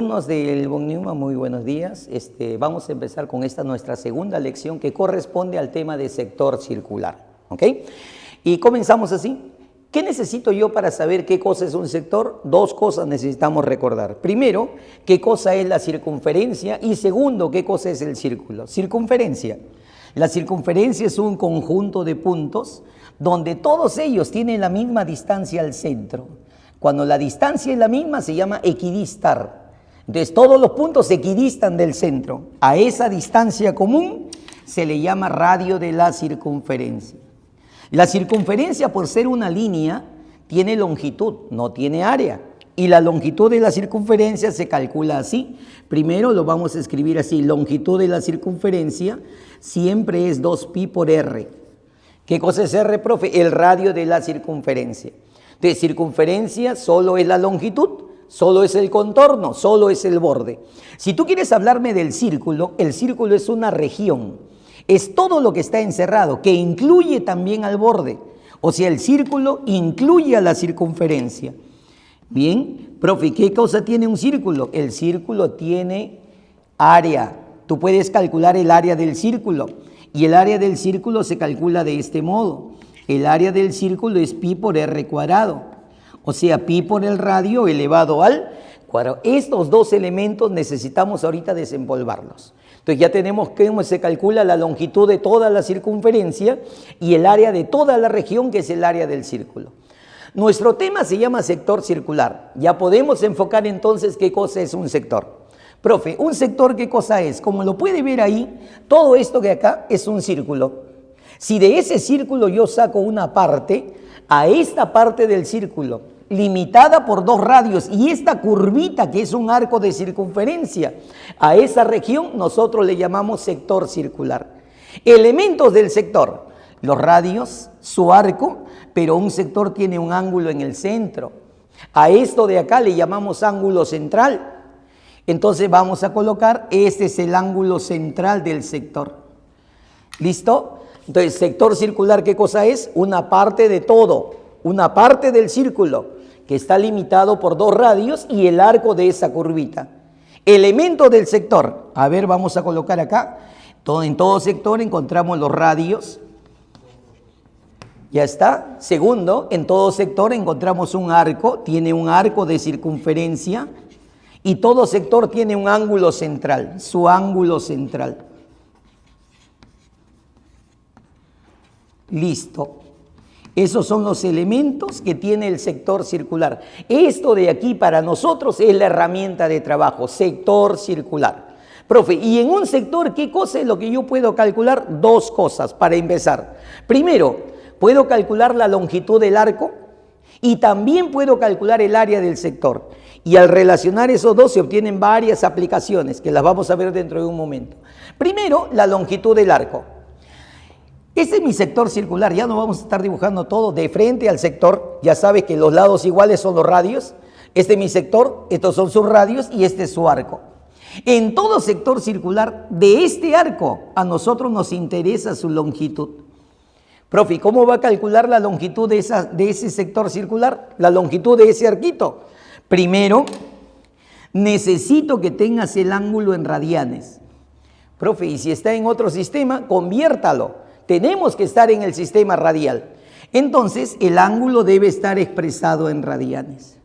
Alumnos del von Neumann, muy buenos días. Vamos a empezar con esta nuestra segunda lección que corresponde al tema de sector circular. ¿Ok? Y comenzamos así. ¿Qué necesito yo para saber qué cosa es un sector? Dos cosas necesitamos recordar. Primero, qué cosa es la circunferencia y segundo, qué cosa es el círculo. Circunferencia. La circunferencia es un conjunto de puntos donde todos ellos tienen la misma distancia al centro. Cuando la distancia es la misma se llama equidistar. Entonces todos los puntos se equidistan del centro. A esa distancia común se le llama radio de la circunferencia. La circunferencia, por ser una línea, tiene longitud, no tiene área. Y la longitud de la circunferencia se calcula así. Primero lo vamos a escribir así. Longitud de la circunferencia siempre es 2pi por r. ¿Qué cosa es r, profe? El radio de la circunferencia. Entonces, circunferencia solo es la longitud, solo es el contorno, solo es el borde. Si tú quieres hablarme del círculo, el círculo es una región. Es todo lo que está encerrado, que incluye también al borde. O sea, el círculo incluye a la circunferencia. Bien, profe, ¿qué cosa tiene un círculo? El círculo tiene área. Tú puedes calcular el área del círculo. Y el área del círculo se calcula de este modo. El área del círculo es pi por r cuadrado. O sea, pi por el radio elevado al cuadrado. Estos dos elementos necesitamos ahorita desempolvarlos. Entonces ya tenemos cómo se calcula la longitud de toda la circunferencia y el área de toda la región, que es el área del círculo. Nuestro tema se llama sector circular. Ya podemos enfocar entonces qué cosa es un sector. Profe, ¿un sector qué cosa es? Como lo puede ver ahí, todo esto que acá es un círculo. Si de ese círculo yo saco una parte, a esta parte del círculo, limitada por dos radios, y esta curvita que es un arco de circunferencia, a esa región nosotros le llamamos sector circular. Elementos del sector, los radios, su arco, pero un sector tiene un ángulo en el centro. A esto de acá le llamamos ángulo central. Entonces vamos a colocar, este es el ángulo central del sector. ¿Listo? Entonces, sector circular, ¿qué cosa es? Una parte de todo, una parte del círculo que está limitado por dos radios y el arco de esa curvita. Elementos del sector. A ver, vamos a colocar acá. En todo sector encontramos los radios. Ya está. Segundo, en todo sector encontramos un arco, tiene un arco de circunferencia y todo sector tiene un ángulo central, su ángulo central. Listo. Esos son los elementos que tiene el sector circular. Esto de aquí para nosotros es la herramienta de trabajo, sector circular. Profe, ¿y en un sector qué cosa es lo que yo puedo calcular? Dos cosas para empezar. Primero, puedo calcular la longitud del arco y también puedo calcular el área del sector. Y al relacionar esos dos se obtienen varias aplicaciones que las vamos a ver dentro de un momento. Primero, la longitud del arco. Este es mi sector circular, ya no vamos a estar dibujando todo de frente al sector, ya sabes que los lados iguales son los radios, este es mi sector, estos son sus radios y este es su arco. En todo sector circular, de este arco, a nosotros nos interesa su longitud. Profe, ¿cómo va a calcular la longitud de ese sector circular? La longitud de ese arquito. Primero, necesito que tengas el ángulo en radianes. Profe, y si está en otro sistema, conviértalo. Tenemos que estar en el sistema radial. Entonces, el ángulo debe estar expresado en radianes.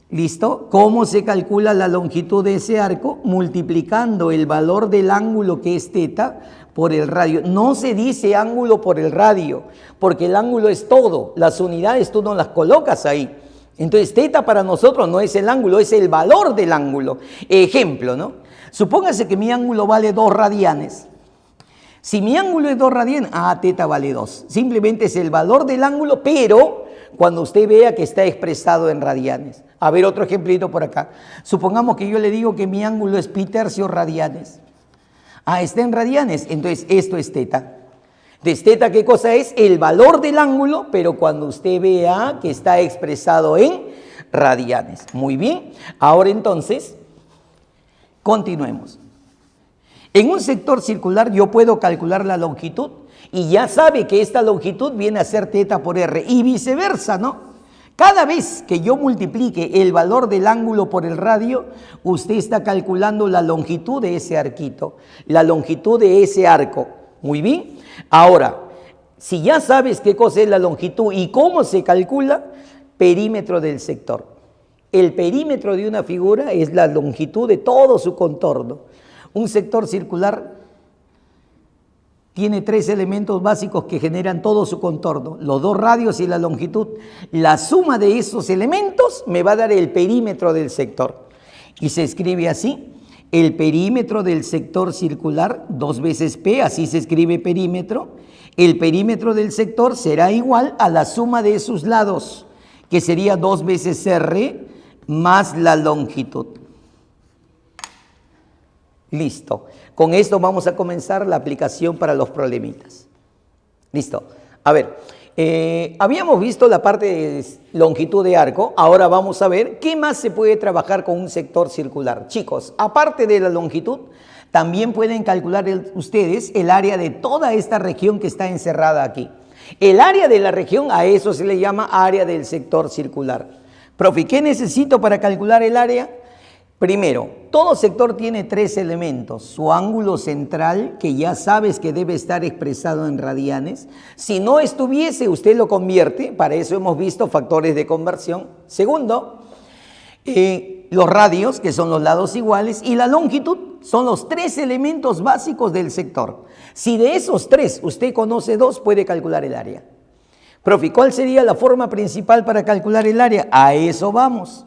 ¿Listo? ¿Cómo se calcula la longitud de ese arco? Multiplicando el valor del ángulo que es teta por el radio. No se dice ángulo por el radio, porque el ángulo es todo. Las unidades tú no las colocas ahí. Entonces, teta para nosotros no es el ángulo, es el valor del ángulo. Ejemplo, ¿no? Supóngase que mi ángulo vale 2 radianes. Si mi ángulo es 2 radianes, teta vale 2. Simplemente es el valor del ángulo, pero cuando usted vea que está expresado en radianes. A ver, otro ejemplito por acá. Supongamos que yo le digo que mi ángulo es pi tercios radianes. Está en radianes, entonces esto es teta. Entonces, teta, ¿qué cosa es? El valor del ángulo, pero cuando usted vea que está expresado en radianes. Muy bien. Ahora entonces, continuemos. En un sector circular yo puedo calcular la longitud y ya sabe que esta longitud viene a ser teta por r y viceversa, ¿no? Cada vez que yo multiplique el valor del ángulo por el radio, usted está calculando la longitud de ese arquito, la longitud de ese arco. Muy bien. Ahora, si ya sabes qué cosa es la longitud y cómo se calcula, perímetro del sector. El perímetro de una figura es la longitud de todo su contorno. Un sector circular tiene 3 elementos básicos que generan todo su contorno, los 2 radios y la longitud. La suma de esos elementos me va a dar el perímetro del sector. Y se escribe así: el perímetro del sector circular, 2 veces P, así se escribe perímetro. El perímetro del sector será igual a la suma de sus lados, que sería 2 veces R más la longitud. Listo. Con esto vamos a comenzar la aplicación para los problemitas. Listo. A ver, habíamos visto la parte de longitud de arco. Ahora vamos a ver qué más se puede trabajar con un sector circular. Chicos, aparte de la longitud, también pueden calcular ustedes el área de toda esta región que está encerrada aquí. El área de la región, a eso se le llama área del sector circular. Profe, ¿qué necesito para calcular el área? Primero, todo sector tiene 3 elementos. Su ángulo central, que ya sabes que debe estar expresado en radianes. Si no estuviese, usted lo convierte. Para eso hemos visto factores de conversión. Segundo, los radios, que son los lados iguales, y la longitud son los 3 elementos básicos del sector. Si de esos 3 usted conoce 2, puede calcular el área. Profe, ¿cuál sería la forma principal para calcular el área? A eso vamos.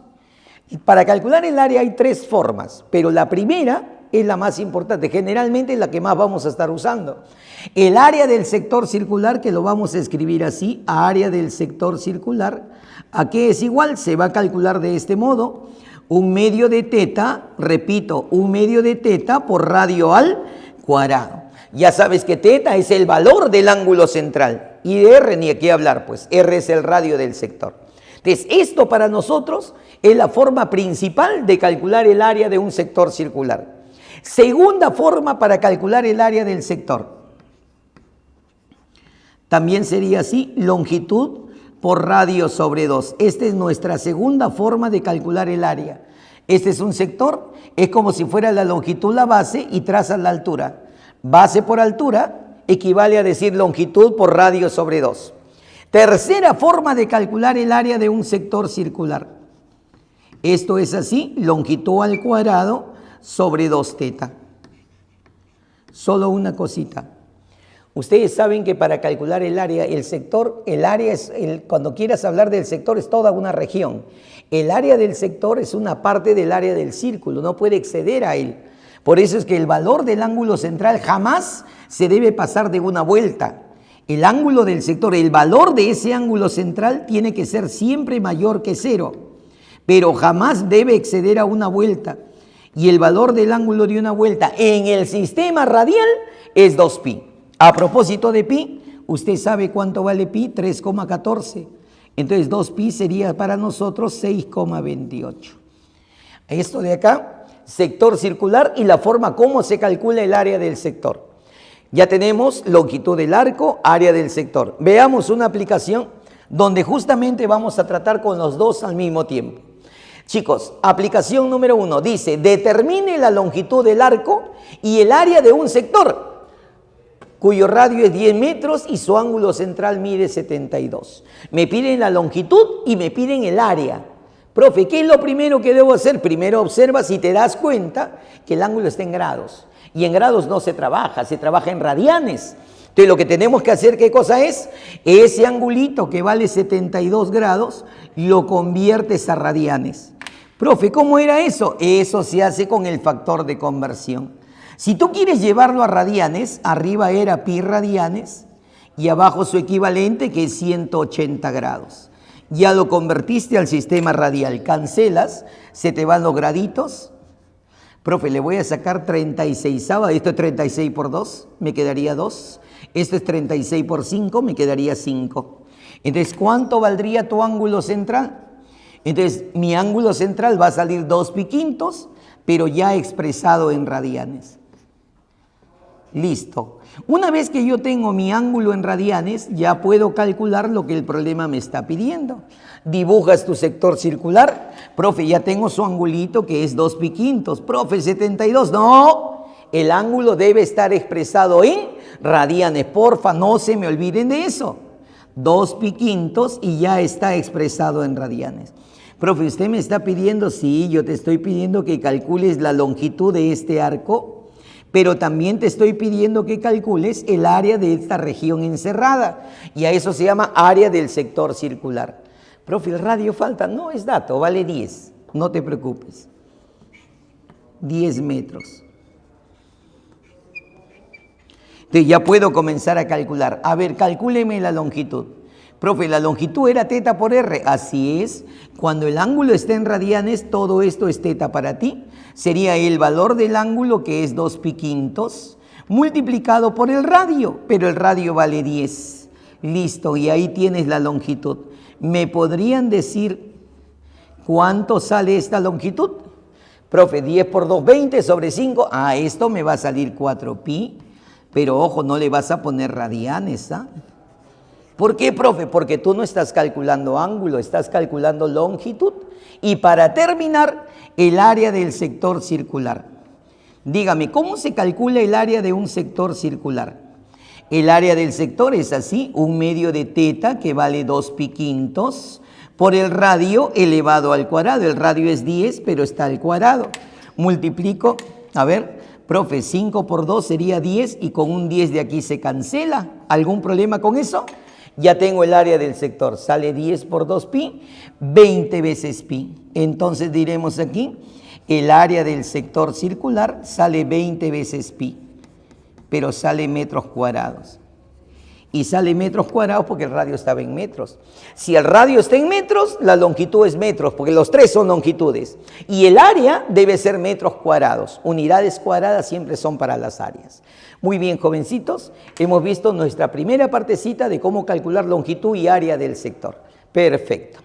Para calcular el área hay 3 formas, pero la primera es la más importante, generalmente es la que más vamos a estar usando. El área del sector circular, que lo vamos a escribir así, área del sector circular, ¿a qué es igual? Se va a calcular de este modo: 1/2 de teta, repito, 1/2 de teta por radio al cuadrado. Ya sabes que teta es el valor del ángulo central, y de R ni aquí hablar, pues R es el radio del sector. Entonces, esto para nosotros es la forma principal de calcular el área de un sector circular. Segunda forma para calcular el área del sector. También sería así: longitud por radio sobre 2. Esta es nuestra segunda forma de calcular el área. Este es un sector, es como si fuera la longitud la base y trazas la altura. Base por altura equivale a decir longitud por radio sobre 2. Tercera forma de calcular el área de un sector circular. Esto es así: longitud al cuadrado sobre 2 teta. Solo una cosita. Ustedes saben que para calcular el área, cuando quieras hablar del sector, es toda una región. El área del sector es una parte del área del círculo, no puede exceder a él. Por eso es que el valor del ángulo central jamás se debe pasar de una vuelta. El ángulo del sector, el valor de ese ángulo central tiene que ser siempre mayor que 0, pero jamás debe exceder a una vuelta. Y el valor del ángulo de una vuelta en el sistema radial es 2pi. A propósito de pi, usted sabe cuánto vale pi: 3,14. Entonces 2pi sería para nosotros 6,28. Esto de acá, sector circular, y la forma como se calcula el área del sector. Ya tenemos longitud del arco, área del sector. Veamos una aplicación donde justamente vamos a tratar con los 2 al mismo tiempo. Chicos, aplicación número 1 dice: determine la longitud del arco y el área de un sector cuyo radio es 10 metros y su ángulo central mide 72. Me piden la longitud y me piden el área. Profe, ¿qué es lo primero que debo hacer? Primero observa si te das cuenta que el ángulo está en grados. Y en grados no se trabaja en radianes. Entonces lo que tenemos que hacer, ¿qué cosa es? Ese angulito que vale 72 grados, lo conviertes a radianes. Profe, ¿cómo era eso? Eso se hace con el factor de conversión. Si tú quieres llevarlo a radianes, arriba era pi radianes y abajo su equivalente, que es 180 grados. Ya lo convertiste al sistema radial. Cancelas, se te van los graditos. Profe, le voy a sacar 36. Esto es 36 por 2, me quedaría 2. Esto es 36 por 5, me quedaría 5. Entonces, ¿cuánto valdría tu ángulo central? Entonces, mi ángulo central va a salir 2 pi quintos, pero ya expresado en radianes. Listo. Una vez que yo tengo mi ángulo en radianes, ya puedo calcular lo que el problema me está pidiendo. Dibujas tu sector circular. Profe, ya tengo su angulito que es 2 pi quintos. Profe, 72. No, el ángulo debe estar expresado en radianes. Porfa, no se me olviden de eso. 2 pi quintos y ya está expresado en radianes. Profe, ¿usted me está pidiendo? Sí, yo te estoy pidiendo que calcules la longitud de este arco, pero también te estoy pidiendo que calcules el área de esta región encerrada. Y a eso se llama área del sector circular. Profe, el radio falta. No, es dato, vale 10. No te preocupes. 10 metros. Entonces ya puedo comenzar a calcular. A ver, calcúleme la longitud. Profe, la longitud era teta por R. Así es. Cuando el ángulo está en radianes, todo esto es teta para ti. Sería el valor del ángulo, que es 2 pi quintos, multiplicado por el radio. Pero el radio vale 10. Listo, y ahí tienes la longitud. ¿Me podrían decir cuánto sale esta longitud? Profe, 10 por 2, 20 sobre 5. Ah, esto me va a salir 4 pi. Pero ojo, no le vas a poner radianes, ¿ah? ¿Por qué, profe? Porque tú no estás calculando ángulo, estás calculando longitud. Y para terminar, el área del sector circular. Dígame, ¿cómo se calcula el área de un sector circular? El área del sector es así, 1/2 de teta, que vale 2 pi quintos, por el radio elevado al cuadrado. El radio es 10, pero está al cuadrado. Multiplico, a ver, profe, 5 por 2 sería 10 y con un 10 de aquí se cancela. ¿Algún problema con eso? Ya tengo el área del sector, sale 10 por 2 pi, 20 veces pi. Entonces diremos aquí, el área del sector circular sale 20 veces pi, pero sale metros cuadrados. Y sale metros cuadrados porque el radio estaba en metros. Si el radio está en metros, la longitud es metros, porque los tres son longitudes. Y el área debe ser metros cuadrados. Unidades cuadradas siempre son para las áreas. Muy bien, jovencitos, hemos visto nuestra primera partecita de cómo calcular longitud y área del sector. Perfecto.